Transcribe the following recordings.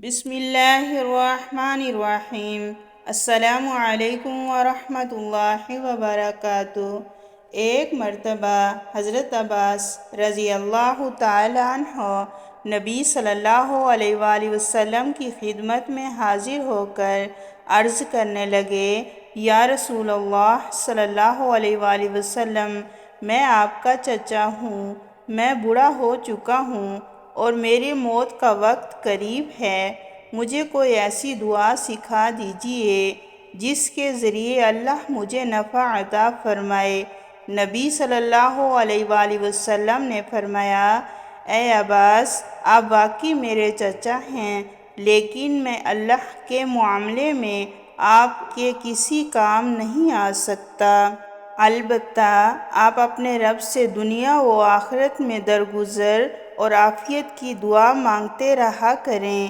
بسم اللہ الرحمن الرحیم۔ السلام علیکم ورحمۃ اللہ وبرکاتہ۔ ایک مرتبہ حضرت عباس رضی اللہ تعالیٰ عنہ نبی صلی اللہ علیہ وآلہ وسلم کی خدمت میں حاضر ہو کر عرض کرنے لگے، یا رسول اللہ صلی اللہ علیہ وآلہ وسلم، میں آپ کا چچا ہوں، میں بوڑھا ہو چکا ہوں اور میری موت کا وقت قریب ہے۔ مجھے کوئی ایسی دعا سکھا دیجئے جس کے ذریعے اللہ مجھے نفع عطا فرمائے۔ نبی صلی اللہ علیہ وآلہ وسلم نے فرمایا، اے عباس، آپ واقعی میرے چچا ہیں، لیکن میں اللہ کے معاملے میں آپ کے کسی کام نہیں آ سکتا۔ البتہ آپ اپنے رب سے دنیا و آخرت میں درگزر اور عافیت کی دعا مانگتے رہا کریں۔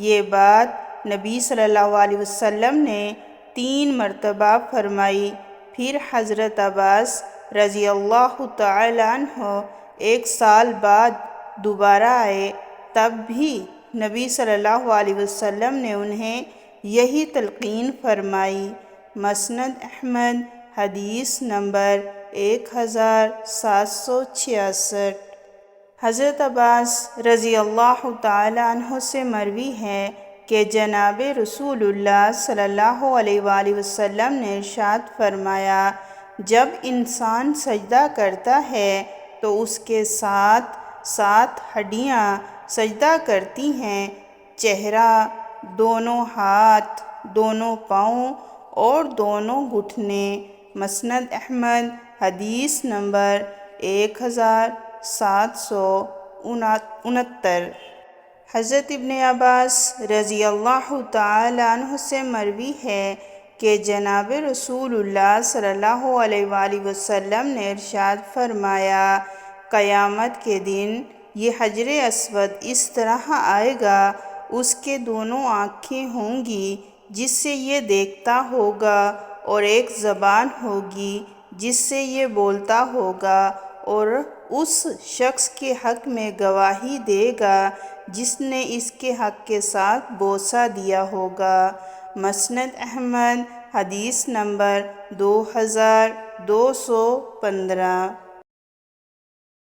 یہ بات نبی صلی اللہ علیہ وسلم نے 3 مرتبہ فرمائی۔ پھر حضرت عباس رضی اللہ تعالیٰ عنہ 1 سال بعد دوبارہ آئے، تب بھی نبی صلی اللہ علیہ وسلم نے انہیں یہی تلقین فرمائی۔ مسند احمد، حدیث نمبر 1766۔ حضرت عباس رضی اللہ تعالیٰ عنہ سے مروی ہے کہ جناب رسول اللہ صلی اللہ علیہ وآلہ وسلم نے ارشاد فرمایا، جب انسان سجدہ کرتا ہے تو اس کے ساتھ 7 ہڈیاں سجدہ کرتی ہیں، چہرہ، دونوں ہاتھ، دونوں پاؤں اور دونوں گھٹنے۔ مسند احمد، حدیث نمبر 1769۔ حضرت ابن عباس رضی اللہ تعالیٰ عنہ سے مروی ہے کہ جناب رسول اللہ صلی اللہ علیہ وآلہ وسلم نے ارشاد فرمایا، قیامت کے دن یہ حجر اسود اس طرح آئے گا، اس کے دونوں آنکھیں ہوں گی جس سے یہ دیکھتا ہوگا، اور ایک زبان ہوگی جس سے یہ بولتا ہوگا، اور اس شخص کے حق میں گواہی دے گا جس نے اس کے حق کے ساتھ بوسہ دیا ہوگا۔ مسند احمد، حدیث نمبر 2215۔